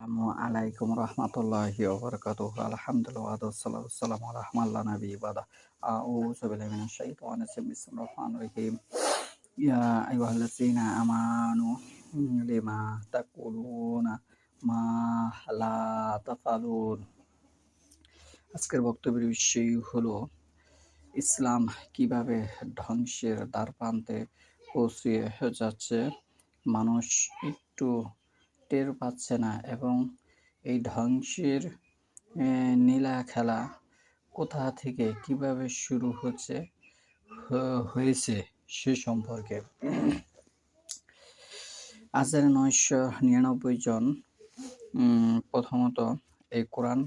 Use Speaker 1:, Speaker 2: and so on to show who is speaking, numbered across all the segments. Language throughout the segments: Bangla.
Speaker 1: Assalamualaikum warahmatullahi wabarakatuh. Alhamdulillah wassalatu wassalamu ala man la nabiyya ba'da. A'udzu billahi minasyaitonir rajim. Bismillahirrahmanirrahim. Ya ayyuhallazina amanu lima taquluna ma la তাফালুন। আজকের বক্তব্যের বিষয় হলো ইসলাম কিভাবে ধ্বংসের দ্বারপ্রান্তে পৌঁছে যাচ্ছে, মানুষ একটু টের পাচ্ছে না এবং এই ধ্বংসের নীলা খেলা কোথা থেকে কিভাবে শুরু হয়েছে সে সম্পর্কে। আজের 999 জন প্রথমত এই কোরআন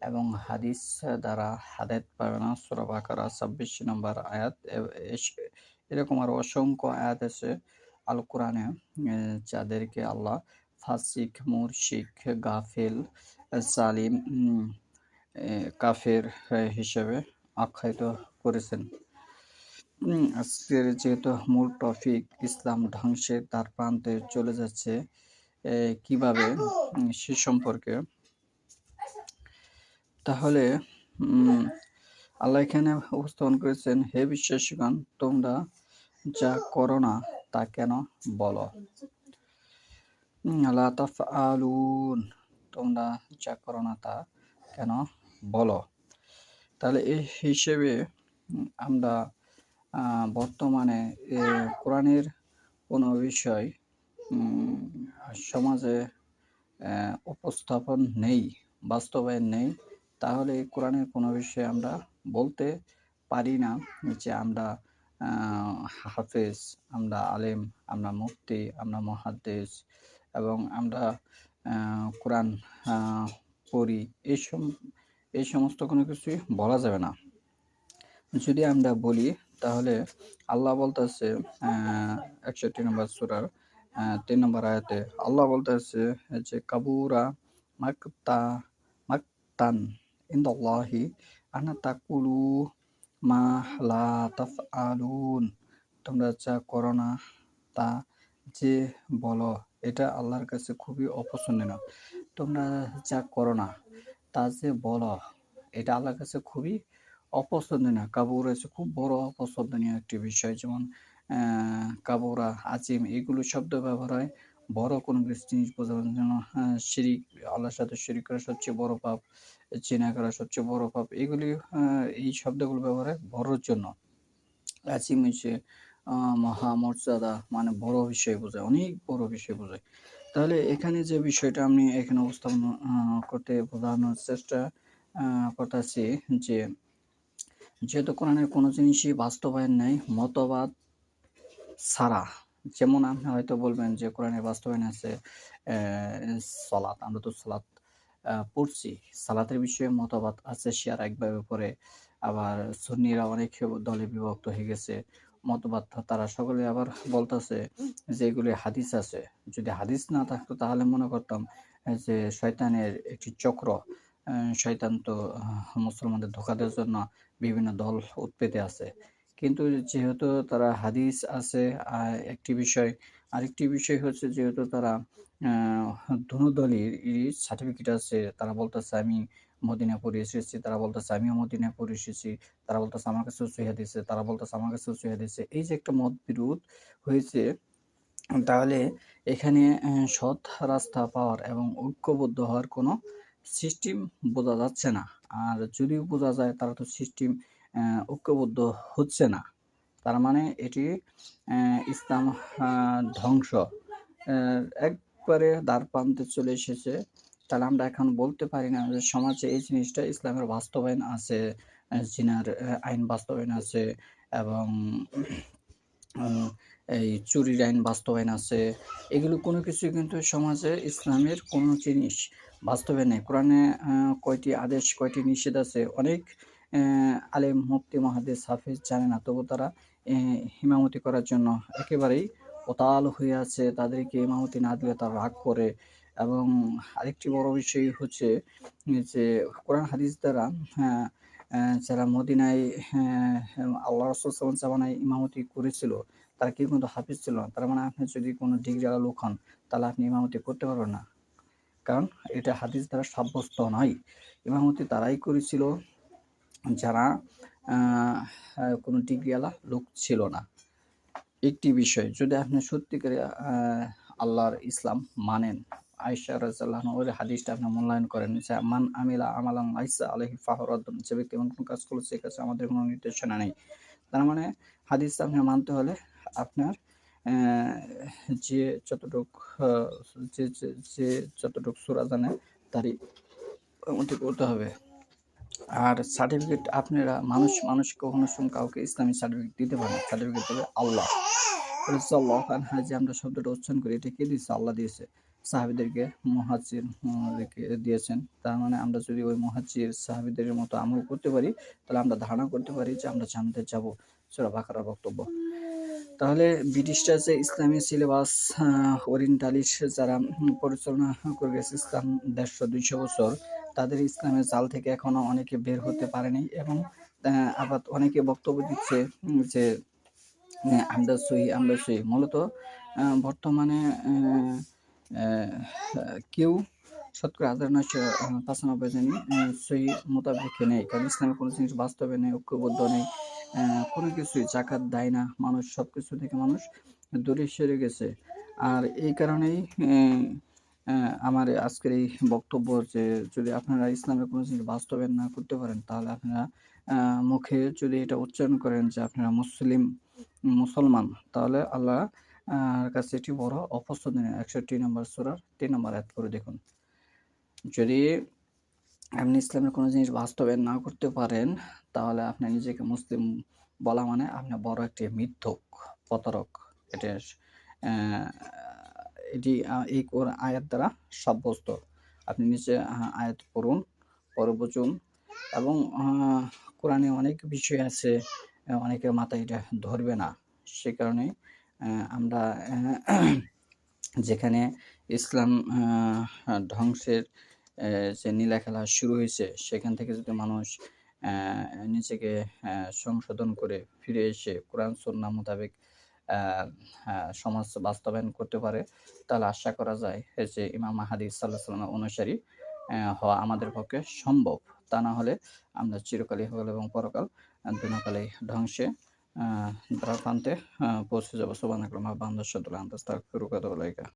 Speaker 1: এবং হাদিস দ্বারা হাদায়াত পাবে না। সূরা বাকারা 26 নম্বর আয়াত। এরকম আরো অসংখ্য আয়াত আছে আল কোরআনে, যাদেরকে আল্লাহ ফাসিক, মুরশিক, গাফিল, জালিম, কাফের হিসেবে আখ্যায়িত করেছেন। আজকের যেহেতু মূল টপিক ইসলাম ধ্বংসের দ্বারপ্রান্তে চলে যাচ্ছে কিভাবে সে সম্পর্কে, তাহলে আল্লাহ এখানে উপস্থাপন করেছেন, হে বিশ্বাসীগণ, তোমরা যা করো না তা কেন বলো। লা তাফআলুন, তোমরা যা করো না তা কেন বলো। তাহলে এই হিসেবে আমরা বর্তমানে কোরআনের কোনো বিষয় সমাজে উপস্থাপন নেই, বাস্তবায়ন নেই, তাহলে কোরআনের কোনো বিষয়ে আমরা বলতে পারি না যে আমরা হাফেজ, আমরা আলেম, আমরা মুফতি, আমরা মুহাদ্দিস এবং আমরা কোরআন পড়ি, এই সমস্ত কোনো কিছুই বলা যাবে না। যদি আমরা বলি তাহলে আল্লাহ বলতেছে 61 নম্বর সূরার 3 নম্বর আয়াতে আল্লাহ বলতেছে যে কাবুরা মাকতান ইনদাল্লাহি আন তাকুলু মা লা তাফআলুন, তোমরা যা করো না তা যে বলো, এটা আল্লাহর কাছে খুবই অপছন্দনীয়। তোমরা যা করো না তা যে বলো, এটা আল্লাহর কাছে খুবই অপছন্দনীয়। কাবুরা হচ্ছে খুব বড় অপছন্দনীয় একটি বিষয়। যেমন কাবুরা, আজিম, এগুলো শব্দ ব্যবহার হয় বড় কোনো জিনিস বোঝানোর জন্য। শিরিক, আল্লাহর সাথে শিরিক করা সবচেয়ে বড় পাপ, জিনা করা সবচেয়ে বড় পাপ, এগুলি এই শব্দগুলো ব্যবহার হয় বড়র জন্য। আজিম হচ্ছে মহামর্যাদা, মানে বড় বিষয় বোঝায়, অনেক বড় বিষয় বোঝায়। তাহলে এখানে যে বিষয়টা আমি এখানে উপস্থাপন করতে বোঝানোর চেষ্টা করতেছি যে যেহেতু কোরআনের কোনো জিনিসই বাস্তবায়ন নেই মতবাদ ছাড়া। যেমন আপনি হয়তো বলবেন যে কোরআনের বাস্তবায়ন আছে সালাত, আমরা তো সালাত পড়ছি, সালাতের বিষয়ে মতবাদ আছে শিয়ারা একভাবে পড়ে, আবার সুন্নিরা অনেক দলে বিভক্ত হয়ে গেছে মতবাদ, তারা সকলে আবার বলতেছে যে এগুলি হাদিস আছে। যদি হাদিস না থাকতো তাহলে মনে করতাম যে শয়তানের একটি চক্র, শয়তান তো মুসলমানদের ধোঁকা দেওয়ার জন্য বিভিন্ন দল উৎপেতে আছে। কিন্তু যেহেতু তারা হাদিস আছে একটি বিষয়, আরেকটি বিষয় হচ্ছে যেহেতু তারা দোনো দলেরই সার্টিফিকেট আছে, তারা বলতেছে আমি মদিনা পড়ে এসেছি, তারা বলতেছে আমিও মদিনা পড়ে এসেছি, তারা বলতেছে আমার কাছেও সহিহ হাদিস, তারা বলতেছে আমার কাছেও সহিহ হাদিস। এই যে একটা মতবিরোধ হয়েছে, তাহলে এখানে সৎ রাস্তা পাওয়ার এবং ঐক্যবদ্ধ হওয়ার কোনো সিস্টেম বোঝা যাচ্ছে না। আর যদিও বোঝা যায় তারা তো সিস্টেম ঐক্যবদ্ধ হচ্ছে না। তার মানে এটি ইসলাম ধ্বংস একবারে দ্বারপ্রান্তে চলে এসেছে। তাহলে আমরা এখন বলতে পারি না যে সমাজে এই জিনিসটা ইসলামের বাস্তবায়ন আছে, জিনার আইন বাস্তবায়ন আছে এবং এই চুরির আইন বাস্তবায়ন আছে। এগুলো কোনো কিছুই কিন্তু সমাজে ইসলামের কোনো জিনিস বাস্তবায়ন নেই। কোরআনে কয়টি আদেশ, কয়টি নিষেধ আছে অনেক আলেম, মুফতি, মুহাদ্দিস, হাফেজ জানে না, তবু তারা ইমামতি করার জন্য একেবারেই উতাল হয়ে আছে। তাদেরকে ইমামতি না দিলে তারা রাগ করে। এবং আরেকটি বড় বিষয় হচ্ছে যে কোরআন হাদিস দ্বারা যারা মদিনায় আল্লাহ রাসূল সাল্লাল্লাহু আলাইহি জামানায় ইমামতি করেছিল তারা কেউ কিন্তু হাফেজ ছিল না। তার মানে আপনি যদি কোনো ডিগ্রিওয়ালা লোক হন তাহলে আপনি ইমামতি করতে পারবেন না। কারণ এটা হাদিস দ্বারা সাব্যস্ত নয়। ইমামতি তারাই করেছিল যারা কোনো ডিগ্রিওয়ালা লোক ছিল না। একটি বিষয়, যদি আপনি সত্যিকারে আল্লাহর ইসলাম মানেন, আয়েশা রাদিয়াল্লাহু আনহার হাদিসটা আপনি মূল্যায়ন করেন যে, মান আমিলা আমালান লাইসা আলাইহি ফাহুয়া রাদ্দুন, যে ব্যক্তি এমন কোনো কাজ করলো, সে কাজে আমাদের কোনো নির্দেশনা নেই। তার মানে হাদিস আপনি মানতে হলে আপনার যে যতটুক আ যে যে যে যতটুক সূরা জানে তারই আমলটি করতে হবে। আর সার্টিফিকেট আপনারা মানুষ কখনো কাউকে ইসলামিক সার্টিফিকেট দিতে পারে না। সার্টিফিকেট দেবে আল্লাহ। রাদিয়াল্লাহু আনহা যে আমরা শব্দটা উচ্চারণ করি, এটা কে দিয়েছে? আল্লাহ দিয়েছে। সাহাবীদেরকে মুহাজ্জির রেখে দিয়েছেন। তার মানে আমরা যদি ওই মুহাজ্জির সাহাবীদের মতো আমল করতে পারি, তাহলে আমরা ধারণা করতে পারি যে আমরা জান্নাতে যাবো। সূরা বাকারার বক্তব্য। তাহলে ব্রিটিশরা যে ইসলামী সিলেবাস ওরিয়েন্টালিস্ট যারা পরিচালনা করে গেছে ইসলাম ১৫০-২০০ বছর, তাদের ইসলামের জাল থেকে এখনো অনেকে বের হতে পারেনি এবং আবার অনেকে বক্তব্য দিচ্ছে যে আমরা সহি। মূলত বর্তমানে কেউ শতকরা ৯৯৫ জনই সহি মোতাবেকে নেই। কারণ ইসলামের কোনো জিনিস বাস্তবে নেই, ঐক্যবদ্ধ নেই, কোনো কিছুই জাকাত দেয় না। মানুষ সবকিছু থেকে দূরে সরে গেছে। আর এই কারণেই আমার আজকের এই বক্তব্য যে, যদি আপনারা ইসলামের কোনো জিনিস বাস্তবায়ন না করতে পারেন, তাহলে আপনারা মুখে যদি এটা উচ্চারণ করেন যে আপনারা মুসলমান, তাহলে আল্লাহ কাছে এটি বড় অপছন্দনীয়। ৬১ নম্বর সূরার ৩ নম্বর আয়াত পড়ে দেখুন। যদি আপনি ইসলামের কোনো জিনিস বাস্তবায়ন না করতে পারেন, তাহলে আপনি নিজেকে মুসলিম বলা মানে আপনি বড় একটি মিথ্যুক, প্রতারক। এটা এটি এই আয়াত দ্বারা সাব্যস্ত। আপনি নিচে আয়াত পড়ুন, পরে বুঝুন এবং কোরআনে অনেক বিষয় আছে, অনেকের মাথায় এটা ধরবে না। সে কারণেই আমরা যেখানে ইসলাম ধ্বংসের যে নীলাখেলা শুরু হয়েছে, সেখান থেকে যদি মানুষ নিজেকে সংশোধন করে ফিরে এসে কোরআন সুন্নাহ মোতাবেক সমাজ বাস্তবায়ন করতে পারে, তাহলে আশা করা যায় যে ইমাম মাহদী সাল্লাল্লাহু আলাইহি ওয়াসাল্লামের অনুসারী হওয়া আমাদের পক্ষে সম্ভব। তা না হলে আমরা চিরকাল ইহকাল এবং পরকাল দুনিয়াকালেই ধ্বংসে দ্বারপ্রান্তে পৌঁছে যাব। সুবহানাকাল্লাহুম্মা ওয়া বিহামদিকা আশহাদু আল্লা ইলাহা ইল্লা আনতা আস্তাগফিরুকা ওয়া আতুবু ইলাইক।